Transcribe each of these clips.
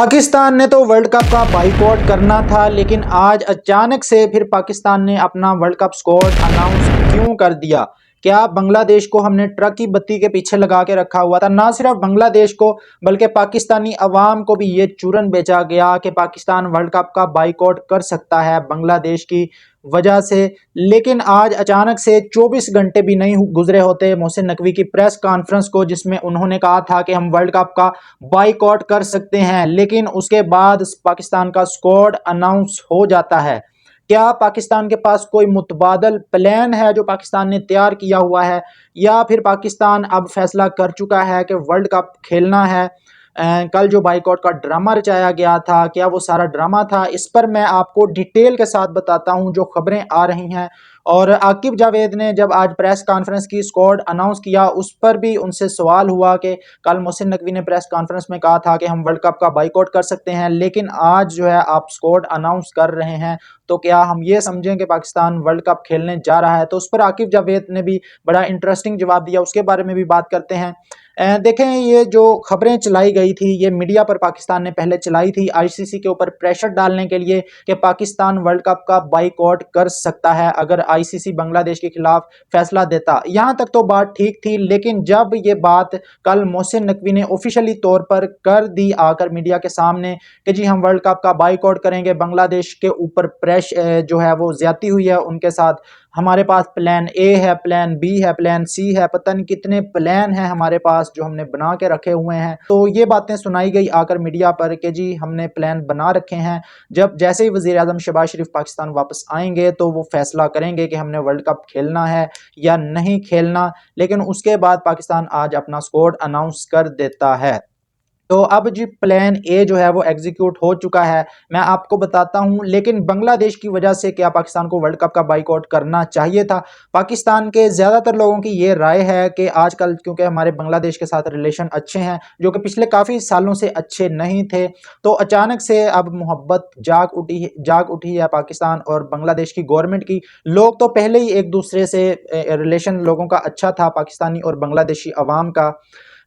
पाकिस्तान ने तो world cup का बाइकआउट करना था, लेकिन आज अचानक से फिर पाकिस्तान ने अपना वर्ल्ड कप स्क्वाड अनाउंस क्यों कर दिया। क्या बांग्लादेश को हमने ट्रक की बत्ती के पीछे लगा के रखा हुआ था? ना सिर्फ बांग्लादेश को बल्कि पाकिस्तानी अवाम को भी ये चूरन बेचा गया कि पाकिस्तान वर्ल्ड कप का बाइकआउट कर सकता है बांग्लादेश की वजह से। लेकिन आज अचानक से 24 घंटे भी नहीं गुजरे होते मोहसिन नकवी की प्रेस कॉन्फ्रेंस को, जिसमें उन्होंने कहा था कि हम वर्ल्ड कप का बाइकआउट कर सकते हैं, लेकिन उसके बाद पाकिस्तान का स्क्वाड अनाउंस हो जाता है। क्या पाकिस्तान के पास कोई मुतबादल प्लान है जो पाकिस्तान ने तैयार किया हुआ है, या फिर पाकिस्तान अब फैसला कर चुका है कि वर्ल्ड कप खेलना है? कल जो बाइकआउट का ड्रामा रचाया गया था, क्या वो सारा ड्रामा था? इस पर मैं आपको डिटेल के साथ बताता हूं जो खबरें आ रही हैं। और आकिब जावेद ने जब आज प्रेस कॉन्फ्रेंस की स्क्वाड अनाउंस किया, उस पर भी उनसे सवाल हुआ कि कल मोहसिन नकवी ने प्रेस कॉन्फ्रेंस में कहा था कि हम वर्ल्ड कप का बाइकआउट कर सकते हैं, लेकिन आज जो है आप स्क्वाड अनाउंस कर रहे हैं, तो क्या हम ये समझें कि पाकिस्तान वर्ल्ड कप खेलने जा रहा है? तो उस पर आकिब जावेद ने भी बड़ा इंटरेस्टिंग जवाब दिया, उसके बारे में भी बात करते हैं। देखें, ये जो खबरें चलाई गई थी, ये मीडिया पर पाकिस्तान ने पहले चलाई थी आईसीसी के ऊपर प्रेशर डालने के लिए कि पाकिस्तान वर्ल्ड कप का बाइकआउट कर सकता है अगर आईसीसी बांग्लादेश के खिलाफ फैसला देता। यहां तक तो बात ठीक थी, लेकिन जब ये बात कल मोहसिन नकवी ने ऑफिशियली तौर पर कर दी आकर मीडिया के सामने कि जी हम वर्ल्ड कप का बाइकआउट करेंगे, बांग्लादेश के ऊपर प्रेशर जो है वो ज्यादती हुई है उनके साथ, हमारे पास प्लान ए है, प्लान बी है, प्लान सी है, पता नहीं कितने प्लान हैं हमारे पास जो हमने बना के रखे हुए हैं। तो ये बातें सुनाई गई आकर मीडिया पर कि जी हमने प्लान बना रखे हैं, जब जैसे ही वज़ीर आज़म शहबाज शरीफ पाकिस्तान वापस आएंगे तो वो फैसला करेंगे कि हमने वर्ल्ड कप खेलना है या नहीं खेलना। लेकिन उसके बाद पाकिस्तान आज अपना स्क्वाड अनाउंस कर देता है। तो अब जी प्लान ए जो है वो एग्जीक्यूट हो चुका है, मैं आपको बताता हूं। लेकिन बांग्लादेश की वजह से क्या पाकिस्तान को वर्ल्ड कप का बाइकआउट करना चाहिए था? पाकिस्तान के ज़्यादातर लोगों की ये राय है कि आजकल क्योंकि हमारे बांग्लादेश के साथ रिलेशन अच्छे हैं, जो कि पिछले काफ़ी सालों से अच्छे नहीं थे, तो अचानक से अब मोहब्बत जाग उठी है पाकिस्तान और बांग्लादेश की गवर्नमेंट की। लोग तो पहले ही एक दूसरे से रिलेशन लोगों का अच्छा था, पाकिस्तानी और बांग्लादेशी अवाम का,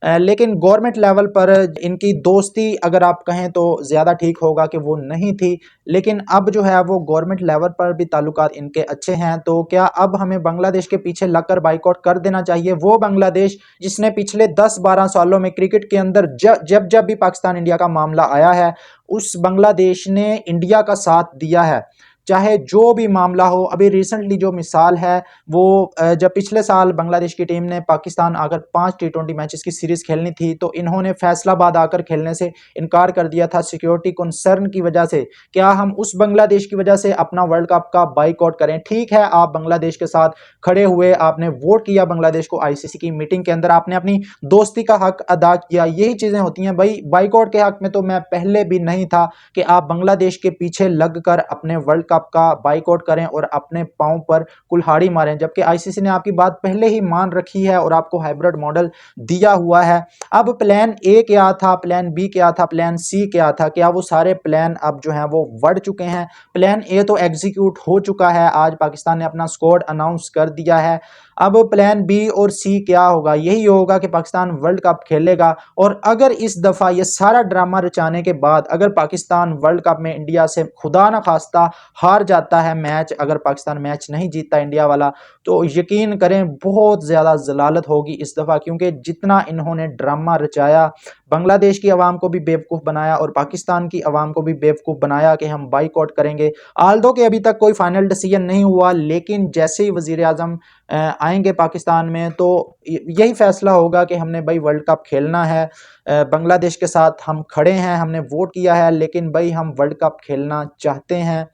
लेकिन गवर्नमेंट लेवल पर इनकी दोस्ती अगर आप कहें तो ज़्यादा ठीक होगा कि वो नहीं थी। लेकिन अब जो है वो गवर्नमेंट लेवल पर भी ताल्लुकात इनके अच्छे हैं। तो क्या अब हमें बांग्लादेश के पीछे लगकर बाइकआउट कर देना चाहिए? वो बांग्लादेश जिसने पिछले 10-12 सालों में क्रिकेट के अंदर जब जब भी पाकिस्तान इंडिया का मामला आया है, उस बांग्लादेश ने इंडिया का साथ दिया है, चाहे जो भी मामला हो। अभी रिसेंटली जो मिसाल है वो जब पिछले साल बांग्लादेश की टीम ने पाकिस्तान आकर 5 टी20 मैचेस की सीरीज खेलनी थी, तो इन्होंने फैसलाबाद आकर खेलने से इनकार कर दिया था सिक्योरिटी कंसर्न की वजह से। क्या हम उस बांग्लादेश की वजह से अपना वर्ल्ड कप का बाइकआउट करें? ठीक है, आप बांग्लादेश के साथ खड़े हुए, आपने वोट किया बांग्लादेश को आईसीसी की मीटिंग के अंदर, आपने अपनी दोस्ती का हक अदा किया, यही चीजें होती हैं भाई। बाइकआउट के हक में तो मैं पहले भी नहीं था कि आप बांग्लादेश के पीछे लगकर अपने वर्ल्ड कप का बाइकआउट करें और अपने पांव पर कुल्हाड़ी मारें, जबकि आईसीसी ने आपकी बात पहले ही मान रखी है और आपको हाइब्रिड मॉडल दिया हुआ है। अब प्लान ए क्या था, प्लान बी क्या था, प्लान सी क्या था? क्या वो सारे प्लान अब जो हैं वो बढ़ चुके हैं? प्लान ए तो एग्जीक्यूट हो चुका है, आज पाकिस्तान ने अपना स्क्वाड अनाउंस कर दिया है। अब प्लान बी और सी क्या होगा? यही होगा कि पाकिस्तान वर्ल्ड कप खेलेगा। और अगर इस दफा ये सारा ड्रामा रचाने के बाद अगर पाकिस्तान वर्ल्ड कप में इंडिया से खुदा ना खास्ता हार जाता है मैच, अगर पाकिस्तान मैच नहीं जीतता इंडिया वाला, तो यकीन करें बहुत ज़्यादा जलालत होगी इस दफ़ा, क्योंकि जितना इन्होंने ड्रामा रचाया, बांग्लादेश की आवाम को भी बेवकूफ़ बनाया और पाकिस्तान की आवाम को भी बेवकूफ़ बनाया कि हम बाइकआउट करेंगे। आल्दो कि अभी तक कोई फाइनल डिसीजन नहीं हुआ, लेकिन जैसे ही वज़ीर आज़म आएंगे पाकिस्तान में तो यही फैसला होगा कि हमने भाई वर्ल्ड कप खेलना है, बांग्लादेश के साथ हम खड़े हैं, हमने वोट किया है, लेकिन भाई हम वर्ल्ड कप खेलना चाहते हैं।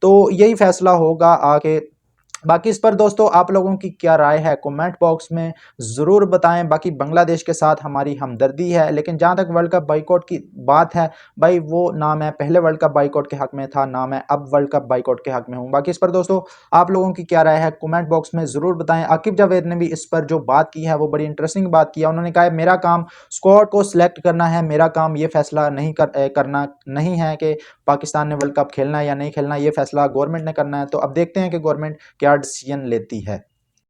तो यही फैसला होगा आगे। बाकी इस पर दोस्तों आप लोगों की क्या राय है, कमेंट बॉक्स में ज़रूर बताएं। बाकी बांग्लादेश के साथ हमारी हमदर्दी है, लेकिन जहां तक वर्ल्ड कप बाइकआउट की बात है भाई, वो ना मैं पहले वर्ल्ड कप बाइकआउट के हक में था, ना मैं अब वर्ल्ड कप बाइकआउट के हक में हूं। बाकी इस पर दोस्तों आप लोगों की क्या राय है, कमेंट बॉक्स में ज़रूर बताएं। आकिब जावेद ने भी इस पर जो बात की है वो बड़ी इंटरेस्टिंग बात की है। उन्होंने कहा है मेरा काम स्क्वाड को सिलेक्ट करना है, मेरा काम ये फैसला नहीं करना नहीं है कि पाकिस्तान ने वर्ल्ड कप खेलना है या नहीं खेलना, ये फैसला गवर्नमेंट ने करना है। तो अब देखते हैं कि गवर्नमेंट क्या डिसीजन लेती है।